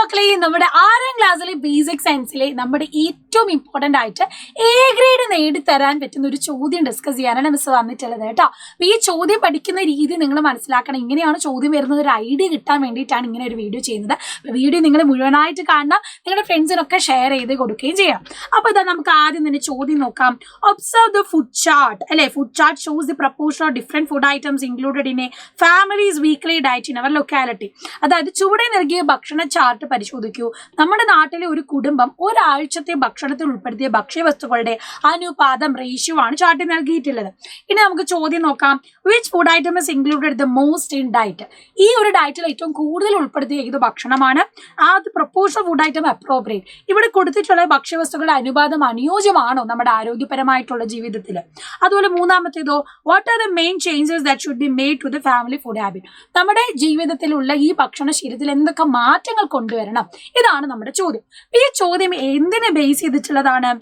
മക്കളെ, നമ്മുടെ 6ാം ക്ലാസ്സിലെ ബേസിക് സയൻസിലെ നമ്മുടെ ഏറ്റവും ഇമ്പോർട്ടന്റ് ആയിട്ട് എ ഗ്രേഡ് നേടിത്തരാൻ പറ്റുന്ന ഒരു ചോദ്യം ഡിസ്കസ് ചെയ്യാനാണ് മിസ് വന്നിട്ടുള്ളത് കേട്ടോ. അപ്പൊ ഈ ചോദ്യം പഠിക്കുന്ന രീതി നിങ്ങൾ മനസ്സിലാക്കണം. ഇങ്ങനെയാണ് ചോദ്യം വരുന്നത്, ഒരു ഐഡിയ കിട്ടാൻ വേണ്ടിയിട്ടാണ് ഇങ്ങനെ ഒരു വീഡിയോ ചെയ്യുന്നത്. വീഡിയോ നിങ്ങൾ മുഴുവനായിട്ട് കാണണം, നിങ്ങളുടെ ഫ്രണ്ട്സിനൊക്കെ ഷെയർ ചെയ്ത് കൊടുക്കുകയും ചെയ്യാം. അപ്പൊ ഇതാ നമുക്ക് ആദ്യം തന്നെ ചോദ്യം നോക്കാം. ഒബ്സർവ് ദ ഫുഡ് ചാർട്ട് അല്ലെ. Food chart shows the proportion of different food items included in a family's weekly diet in our locality. അതായത് ചുവടെ നൽകിയ ഭക്ഷണ ചാർട്ട് പരിശോധിക്കൂ. നമ്മുടെ നാട്ടിലെ ഒരു കുടുംബം ഒരാഴ്ചത്തെ ഭക്ഷണത്തിൽ ഉൾപ്പെടുത്തിയ ഭക്ഷ്യവസ്തുക്കളുടെ അനുപാതം റേഷ്യോ ആണ് ചാർട്ടിൽ നൽകിയിട്ടുള്ളത്. ഇനി നമുക്ക് ചോദ്യം നോക്കാം. Which food item is included the most in diet. ഈ ഒരു ഡയറ്റിൽ ഏറ്റവും കൂടുതൽ ഉൾപ്പെടുത്തിയ ഏത് ഭക്ഷണമാണ്? അത് പ്രപ്പോർഷൻ ഫുഡ് ഐറ്റം അപ്രോപ്രിയേറ്റ്. ഇവിടെ കൊടുത്തിട്ടുള്ള ഭക്ഷ്യവസ്തുക്കളുടെ അനുപാതം അനുയോജ്യമാണോ നമ്മുടെ ആരോഗ്യപരമായിട്ടുള്ള ജീവിതത്തിൽ? അതുപോലെ മൂന്നാമത്തേതോ, what are the main changes that should be made to the family food habit. നമ്മുടെ ജീവിതത്തിലുള്ള ഈ ഭക്ഷണശീലത്തിൽ എന്തൊക്കെ മാറ്റങ്ങൾ കൊണ്ടുവരണം? ഇതാണ് നമ്മുടെ ചോദ്യം. ഈ ചോദ്യം എന്തിനെ ബേസ് ചെയ്തിട്ടുള്ളതാണ്?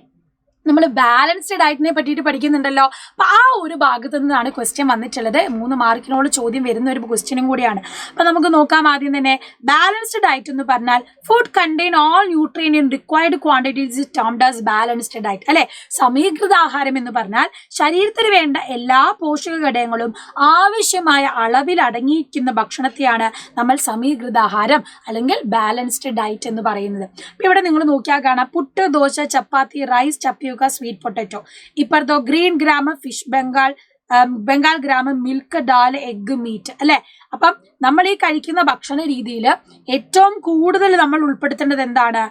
നമ്മൾ ബാലൻസ്ഡ് ഡയറ്റിനെ പറ്റിയിട്ട് പഠിക്കുന്നുണ്ടല്ലോ. അപ്പൊ ആ ഒരു ഭാഗത്തു നിന്നാണ് ക്വസ്റ്റ്യൻ വന്നിട്ടുള്ളത്. 3 മാർക്കിനോട് ചോദ്യം വരുന്ന ഒരു ക്വസ്റ്റ്യനും കൂടിയാണ്. അപ്പൊ നമുക്ക് നോക്കാം. ആദ്യം തന്നെ ബാലൻസ്ഡ് ഡയറ്റ് എന്ന് പറഞ്ഞാൽ food contain all nutrient in required quantities termed as balanced diet അല്ലെ. സമീകൃത ആഹാരം എന്ന് പറഞ്ഞാൽ ശരീരത്തിന് വേണ്ട എല്ലാ പോഷക ഘടകങ്ങളും ആവശ്യമായ അളവിൽ അടങ്ങിയിരിക്കുന്ന ഭക്ഷണത്തെയാണ് നമ്മൾ സമീകൃത ആഹാരം അല്ലെങ്കിൽ ബാലൻസ്ഡ് ഡയറ്റ് എന്ന് പറയുന്നത്. ഇപ്പൊ ഇവിടെ നിങ്ങൾ നോക്കിയാൽ കാണാം, puttu, dosa, chapati, rice, chapati, sweet potato. ഇപ്പുറത്തോ green gram, fish, Bengal gram, milk, dal, egg, meat അല്ലെ. അപ്പം നമ്മൾ ഈ കഴിക്കുന്ന ഭക്ഷണ രീതിയിൽ ഏറ്റവും കൂടുതൽ നമ്മൾ ഉൾപ്പെടുത്തേണ്ടത് എന്താണ്?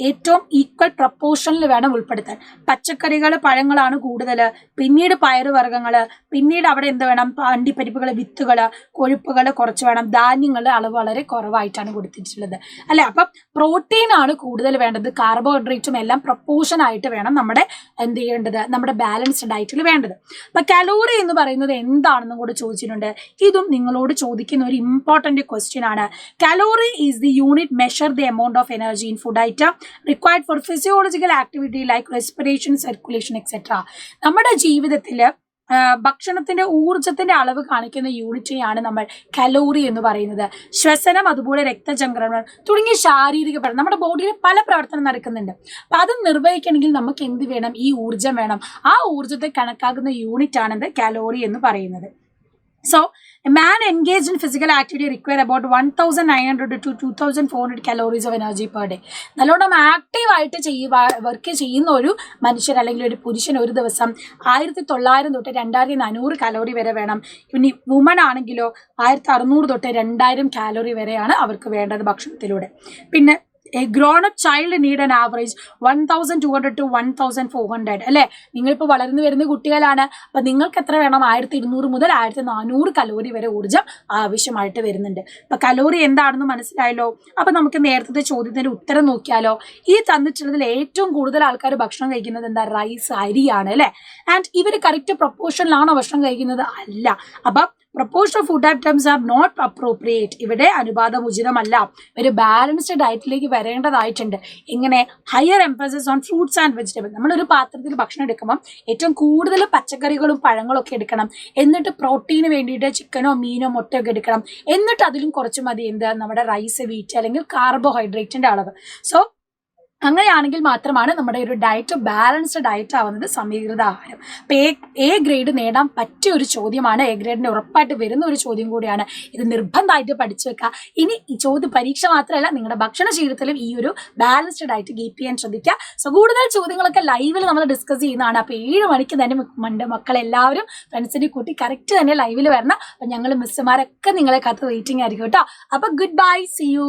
ഏറ്റവും ഈക്വൽ പ്രപ്പോർഷനിൽ വേണം ഉൾപ്പെടുത്താൻ. പച്ചക്കറികൾ, പഴങ്ങളാണ് കൂടുതൽ, പിന്നീട് പയറുവർഗ്ഗങ്ങൾ, പിന്നീട് അവിടെ എന്ത് വേണം? അണ്ടിപ്പരിപ്പുകൾ, വിത്തുകൾ, കൊഴുപ്പുകൾ കുറച്ച് വേണം, ധാന്യങ്ങളുടെ അളവ് വളരെ കുറവായിട്ടാണ് കൊടുത്തിട്ടുള്ളത് അല്ലെ. അപ്പം പ്രോട്ടീൻ ആണ് കൂടുതൽ വേണ്ടത്, കാർബോഹൈഡ്രേറ്റും എല്ലാം പ്രപ്പോർഷൻ ആയിട്ട് വേണം നമ്മുടെ എന്ത് ചെയ്യേണ്ടത്? നമ്മുടെ ബാലൻസ്ഡ് ഡയറ്റിൽ വേണ്ടത്. അപ്പൊ കലോറി എന്ന് പറയുന്നത് എന്താണെന്നും കൂടെ ചോദിച്ചിട്ടുണ്ട്. ഇതും നിങ്ങളോട് ചോദിക്കുന്ന ഒരു ഇമ്പോർട്ടന്റ് ക്വസ്റ്റ്യൻ ആണ്. Calorie is the unit measure the amount of energy in food item required for physiological activity like respiration, circulation, etc. നമ്മുടെ ജീവിതത്തിൽ ഭക്ഷണത്തിന്റെ ഊർജത്തിന്റെ അളവ് കാണിക്കുന്ന യൂണിറ്റിനെയാണ് നമ്മൾ കലോറി എന്ന് പറയുന്നത്. ശ്വസനം, അതുപോലെ രക്തചംക്രമണം തുടങ്ങിയ ശാരീരിക പ്രവർത്തനം, നമ്മുടെ ബോഡിയിൽ പല പ്രവർത്തനം നടക്കുന്നുണ്ട്. അപ്പൊ അത് നിർവഹിക്കണമെങ്കിൽ നമുക്ക് എന്ത് വേണം? ഈ ഊർജം വേണം. ആ ഊർജത്തെ കണക്കാക്കുന്ന യൂണിറ്റ് ആണ് കലോറി എന്ന് പറയുന്നത്. So, a man engaged in physical activity require about 1900 to 2400 calories of energy per day. നല്ലോണം ആക്റ്റീവായിട്ട് വർക്ക് ചെയ്യുന്ന ഒരു മനുഷ്യർ അല്ലെങ്കിൽ ഒരു പുരുഷൻ ഒരു ദിവസം 1900 തൊട്ട് 2400 കലോറി വരെ വേണം. ഇനി വുമൺ ആണെങ്കിലോ 1600 തൊട്ട് 2000 കാലോറി വരെയാണ് അവർക്ക് വേണ്ടത് ഭക്ഷണത്തിലൂടെ. പിന്നെ a grown-up child need an average 1200 to 1400 അല്ലെ. നിങ്ങളിപ്പോൾ വളർന്നു വരുന്ന കുട്ടികളാണ്. അപ്പൊ നിങ്ങൾക്ക് എത്ര വേണം? 1200 മുതൽ 1400 കലോറി വരെ ഊർജ്ജം ആവശ്യമായിട്ട് വരുന്നുണ്ട്. അപ്പൊ കലോറി എന്താണെന്ന് മനസ്സിലായല്ലോ. അപ്പൊ നമുക്ക് നേരത്തെ ചോദ്യത്തിന്റെ ഉത്തരം നോക്കിയാലോ. ഈ തന്നിട്ടുള്ളതിൽ ഏറ്റവും കൂടുതൽ ആൾക്കാർ ഭക്ഷണം കഴിക്കുന്നത് എന്താ? റൈസ്, അരിയാണ് അല്ലെ. ആൻഡ് ഇവർ കറക്റ്റ് പ്രൊപ്പോർഷനിലാണോ ഭക്ഷണം കഴിക്കുന്നത്? അല്ല. അപ്പൊ proportion of food items are not appropriate. ഇവിടെ അനുപാതം ഉചിതമല്ല. ഒരു ബാലൻസ്ഡ് ഡയറ്റിലേക്ക് വരേണ്ടതായിട്ടുണ്ട്. ഇങ്ങനെ higher emphasis on fruits and vegetable. നമ്മളൊരു പാത്രത്തിൽ ഭക്ഷണം എടുക്കുമ്പോൾ ഏറ്റവും കൂടുതൽ പച്ചക്കറികളും പഴങ്ങളും ഒക്കെ എടുക്കണം. എന്നിട്ട് പ്രോട്ടീന് വേണ്ടിയിട്ട് ചിക്കനോ മീനോ മുട്ടയൊക്കെ എടുക്കണം. എന്നിട്ട് അതിലും കുറച്ച് മതി എന്ത്? നമ്മുടെ റൈസ്, വീറ്റ് അല്ലെങ്കിൽ കാർബോഹൈഡ്രേറ്റിന്റെ അളവ്. സോ അങ്ങനെയാണെങ്കിൽ മാത്രമാണ് നമ്മുടെ ഒരു ഡയറ്റ് ബാലൻസ്ഡ് ഡയറ്റ് ആവുന്നത്, സമീകൃത ആഹാരം. അപ്പം എ ഗ്രേഡ് നേടാൻ പറ്റിയ ഒരു ചോദ്യമാണ്. എ ഗ്രേഡിന് ഉറപ്പായിട്ട് വരുന്ന ഒരു ചോദ്യം കൂടിയാണ്. ഇത് നിർബന്ധമായിട്ട് പഠിച്ചു വെക്കുക. ഇനി ഈ ചോദ്യം പരീക്ഷ മാത്രമല്ല, നിങ്ങളുടെ ഭക്ഷണശീലത്തിലും ഈ ഒരു ബാലൻസ്ഡ് ഡയറ്റ് കീപ്പ് ചെയ്യാൻ ശ്രദ്ധിക്കുക. സോ കൂടുതൽ ചോദ്യങ്ങളൊക്കെ ലൈവിൽ നമ്മൾ ഡിസ്കസ് ചെയ്യുന്നതാണ്. അപ്പോൾ 7 മണിക്ക് തന്നെ മക്കളെല്ലാവരും ഫ്രണ്ട്സിനെ കൂട്ടി കറക്റ്റ് തന്നെ ലൈവിൽ വരണം. അപ്പം ഞങ്ങൾ മിസ്സുമാരൊക്കെ നിങ്ങളെ കാത്ത് വെയിറ്റിംഗ് ആയിരിക്കും കേട്ടോ. അപ്പം ഗുഡ് ബൈ, സി യു.